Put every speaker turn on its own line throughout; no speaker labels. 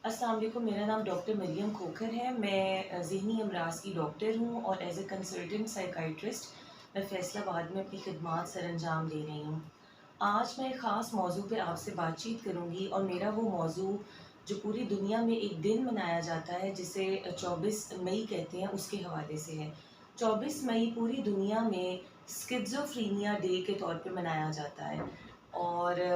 अस्सलाम वालेकुम। मेरा नाम डॉक्टर मरियम खोखर है। मैं ज़हनी अमराज की डॉक्टर हूँ और एज ए कंसल्टेंट साइकाइट्रिस्ट मैं फैसलाबाद में अपनी खिदमात सरअंजाम दे रही हूँ। आज मैं एक ख़ास मौजू पे आपसे बातचीत करूँगी और मेरा वो मौजू जो पूरी दुनिया में एक दिन मनाया जाता है जिसे 24 मई कहते हैं, उसके हवाले से है। 24 मई पूरी दुनिया में स्किज़ोफ्रेनिया डे के तौर पे मनाया जाता है और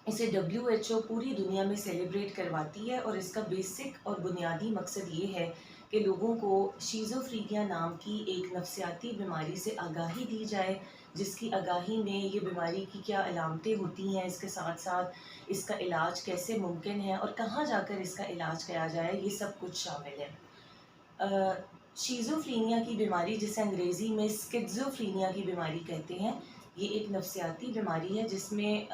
इसे WHO पूरी दुनिया में सेलिब्रेट करवाती है और इसका बेसिक और बुनियादी मकसद ये है कि लोगों को शिज़ोफ्रेनिया नाम की एक नफसियाती बीमारी से आगाही दी जाए, जिसकी आगाही में ये बीमारी की क्या अलामतें होती हैं, इसके साथ साथ इसका इलाज कैसे मुमकिन है और कहाँ जाकर इसका इलाज किया जाए, ये सब कुछ शामिल है। शिज़ोफ्रेनिया की बीमारी, जिसे अंग्रेज़ी में स्किज़ोफ्रेनिया की बीमारी कहते हैं, ये एक नफसियाती बीमारी है जिसमें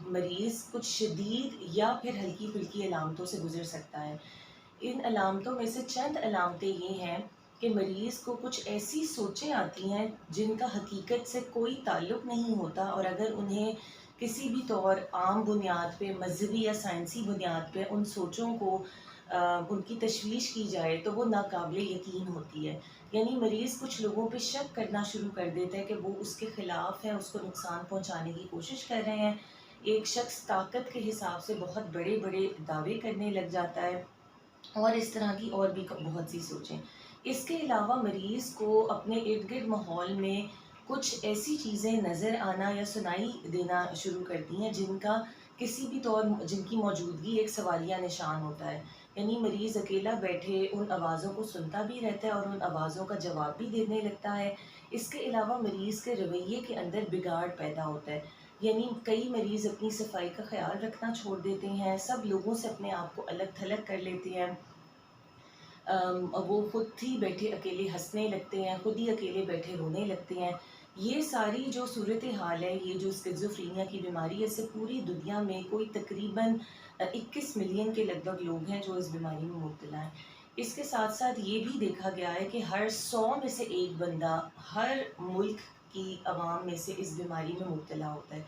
मरीज़ कुछ शदीद या फिर हल्की फुल्की अलामतों से गुज़र सकता है। इन अलामतों में से चंद अलामतें ये हैं कि मरीज़ को कुछ ऐसी सोचें आती हैं जिनका हकीकत से कोई ताल्लुक़ नहीं होता, और अगर उन्हें किसी भी तौर आम बुनियाद पे, मज़हबी या साइंसी बुनियाद पे उन सोचों को उनकी तशवीश की जाए तो वो नाकाबिले यकीन होती है। यानी मरीज़ कुछ लोगों पे शक करना शुरू कर देता है कि वो उसके ख़िलाफ़ हैं, उसको नुकसान पहुंचाने की कोशिश कर रहे हैं। एक शख्स ताकत के हिसाब से बहुत बड़े बड़े दावे करने लग जाता है और इस तरह की और भी बहुत सी सोचें। इसके अलावा मरीज़ को अपने इर्द गिर्द माहौल में कुछ ऐसी चीज़ें नज़र आना या सुनाई देना शुरू करती हैं जिनका किसी भी तौर जिनकी मौजूदगी एक सवालिया निशान होता है। यानी मरीज़ अकेला बैठे उन आवाज़ों को सुनता भी रहता है और उन आवाज़ों का जवाब भी देने लगता है। इसके अलावा मरीज़ के रवैये के अंदर बिगाड़ पैदा होता है। यानी कई मरीज़ अपनी सफाई का ख्याल रखना छोड़ देते हैं, सब लोगों से अपने आप को अलग थलग कर लेते हैं। वो खुद ही बैठे अकेले हंसने लगते हैं, खुद ही अकेले बैठे रोने लगते हैं। ये सारी जो सूरत हाल है, ये जो स्किज़ोफ्रेनिया की बीमारी है, इससे पूरी दुनिया में कोई तकरीबन 21 मिलियन के लगभग लोग हैं जो इस बीमारी में मुब्तला हैं। इसके साथ साथ ये भी देखा गया है कि हर 100 में से एक बंदा हर मुल्क की आवाम में से इस बीमारी में मुब्तला होता है।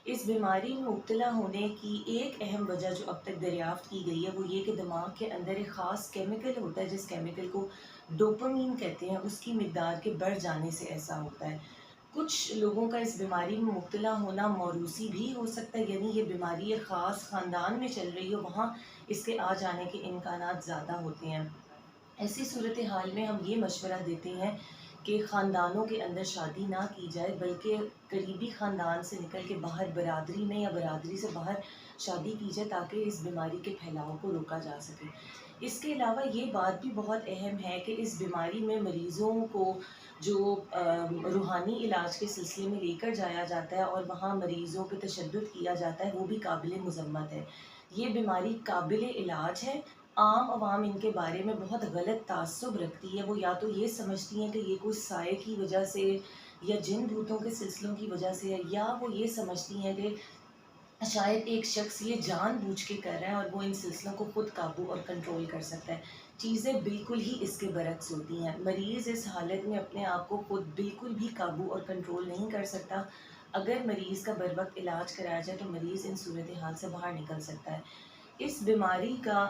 इस बीमारी में मुब्तला होने की एक अहम वजह जो अब तक दरियाफ़्त की गई है वो ये कि दिमाग के अंदर एक ख़ास केमिकल होता है जिस केमिकल को डोपामीन कहते हैं, उसकी मिक़दार के बढ़ जाने से ऐसा होता है। कुछ लोगों का इस बीमारी में मुब्तला होना मौरूसी भी हो सकता है, यानी ये बीमारी एक ख़ास ख़ानदान में चल रही हो, वहाँ इसके आ जाने के इम्कानात ज़्यादा होते हैं। ऐसी सूरत हाल में हम ये मशवरा देते हैं कि ख़ानदानों के अंदर शादी ना की जाए, बल्कि करीबी ख़ानदान से निकल के बाहर बरादरी में या बरादरी से बाहर शादी की जाए ताकि इस बीमारी के फैलाव को रोका जा सके। इसके अलावा ये बात भी बहुत अहम है कि इस बीमारी में मरीज़ों को जो रूहानी इलाज के सिलसिले में लेकर जाया जाता है और वहाँ मरीज़ों पे तशद्दुद किया जाता है, वो भी काबिल मज़म्मत है। ये बीमारी काबिल इलाज है। आम आवाम इनके बारे में बहुत गलत तासुब रखती है। वो या तो ये समझती हैं कि ये कोई साए की वजह से या जिन भूतों के सिलसिलों की वजह से है, या वो ये समझती हैं कि शायद एक शख्स ये जानबूझ के कर रहा है और वो इन सिलसिलों को खुद काबू और कंट्रोल कर सकता है। चीज़ें बिल्कुल ही इसके बरक्स होती हैं। मरीज़ इस हालत में अपने आप को खुद बिल्कुल भी काबू और कंट्रोल नहीं कर सकता। अगर मरीज़ का बर वक्त इलाज कराया जाए तो मरीज़ इन सूरत हाल से बाहर निकल सकता है। इस बीमारी का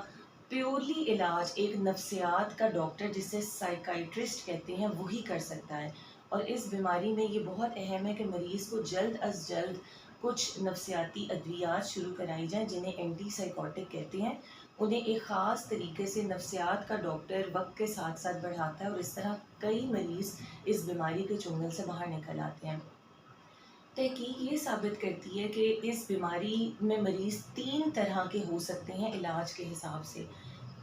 प्योरली इलाज एक नफ्सियात का डॉक्टर, जिसे साइकाइट्रिस्ट कहते हैं, वही कर सकता है। और इस बीमारी में ये बहुत अहम है कि मरीज़ को जल्द अज़ जल्द कुछ नफ्सियाती अद्वियात शुरू कराई जाएँ जिन्हें एंटी साइकोटिक कहते हैं। उन्हें एक ख़ास तरीके से नफ्सियात का डॉक्टर वक्त के साथ साथ बढ़ाता है और इस तरह कई मरीज़ इस बीमारी के चुंगल से बाहर निकल आते हैं। तहकीक ये साबित करती है कि इस बीमारी में मरीज़ 3 तरह के हो सकते हैं इलाज के हिसाब से।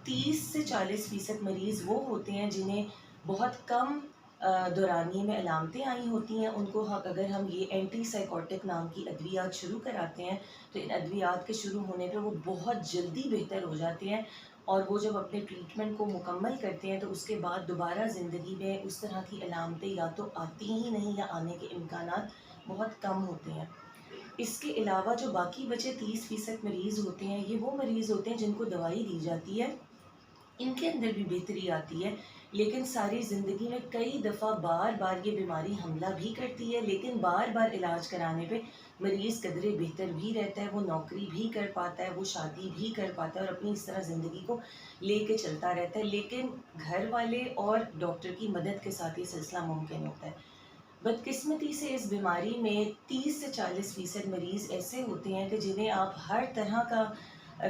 30 से 40% मरीज़ वो होते हैं जिन्हें बहुत कम दौरानिए में अलामतें आई होती हैं। उनको अगर हम ये एंटी साइकोटिक नाम की अद्वियात शुरू कराते हैं तो इन अद्वियात के शुरू होने पे वो बहुत जल्दी बेहतर हो जाते हैं, और वो जब अपने ट्रीटमेंट को मुकम्मल करते हैं तो उसके बाद दोबारा ज़िंदगी में उस तरह की अलामतें या तो आती ही नहीं या आने के इम्कानात बहुत कम होते हैं। इसके अलावा जो बाकी बचे 30% मरीज़ होते हैं, ये वो मरीज़ होते हैं जिनको दवाई दी जाती है, इनके अंदर भी बेहतरी आती है, لیکن ساری زندگی میں کئی دفعہ بار بار یہ بیماری حملہ بھی کرتی ہے، لیکن بار بار علاج کرانے پہ مریض قدرے بہتر بھی رہتا ہے، وہ نوکری بھی کر پاتا ہے، وہ شادی بھی کر پاتا ہے اور اپنی اس طرح زندگی کو لے کے چلتا رہتا ہے، لیکن گھر والے اور ڈاکٹر کی مدد کے ساتھ یہ سلسلہ ممکن ہوتا ہے۔ بدقسمتی سے اس بیماری میں 30 سے 40% مریض ایسے ہوتے ہیں کہ جنہیں آپ ہر طرح کا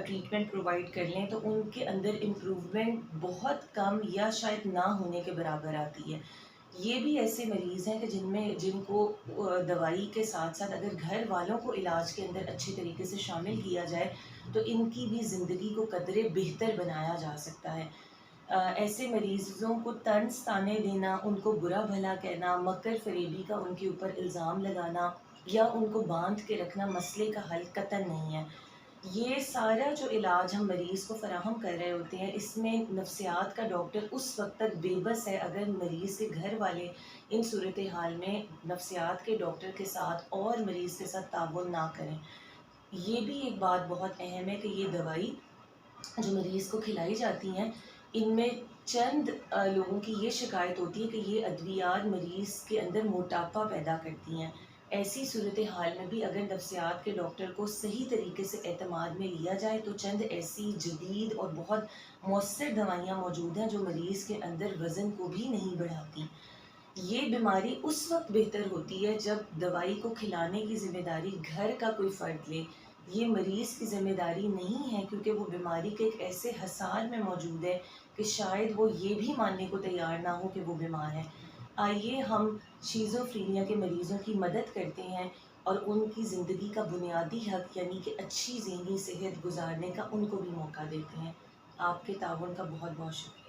ٹریٹمنٹ پرووائڈ کر لیں تو ان کے اندر امپروومنٹ بہت کم یا شاید نہ ہونے کے برابر آتی ہے۔ یہ بھی ایسے مریض ہیں کہ جن کو دوائی کے ساتھ ساتھ اگر گھر والوں کو علاج کے اندر اچھے طریقے سے شامل کیا جائے تو ان کی بھی زندگی کو قدرے بہتر بنایا جا سکتا ہے۔ ایسے مریضوں کو طنز طعنے دینا، ان کو برا بھلا کہنا، مکر فریبی کا ان کے اوپر الزام لگانا یا ان کو باندھ کے رکھنا مسئلے کا حل قطعاً نہیں ہے۔ یہ سارا جو علاج ہم مریض کو فراہم کر رہے ہوتے ہیں، اس میں نفسیات کا ڈاکٹر اس وقت تک بے بس ہے اگر مریض کے گھر والے ان صورتحال میں نفسیات کے ڈاکٹر کے ساتھ اور مریض کے ساتھ تعاون نہ کریں۔ یہ بھی ایک بات بہت اہم ہے کہ یہ دوائی جو مریض کو کھلائی جاتی ہیں، ان میں چند لوگوں کی یہ شکایت ہوتی ہے کہ یہ ادویات مریض کے اندر موٹاپا پیدا کرتی ہیں۔ ایسی صورتحال میں بھی اگر نفسیات کے ڈاکٹر کو صحیح طریقے سے اعتماد میں لیا جائے تو چند ایسی جدید اور بہت مؤثر دوائیاں موجود ہیں جو مریض کے اندر وزن کو بھی نہیں بڑھاتی۔ یہ بیماری اس وقت بہتر ہوتی ہے جب دوائی کو کھلانے کی ذمہ داری گھر کا کوئی فرد لے۔ یہ مریض کی ذمہ داری نہیں ہے کیونکہ وہ بیماری کے ایک ایسے حصار میں موجود ہے کہ شاید وہ یہ بھی ماننے کو تیار نہ ہو کہ وہ بیمار ہے۔ آئیے ہم شیزوفرینیا کے مریضوں کی مدد کرتے ہیں اور ان کی زندگی کا بنیادی حق یعنی کہ اچھی ذہنی صحت گزارنے کا ان کو بھی موقع دیتے ہیں۔ آپ کے تعاون کا بہت بہت شکریہ۔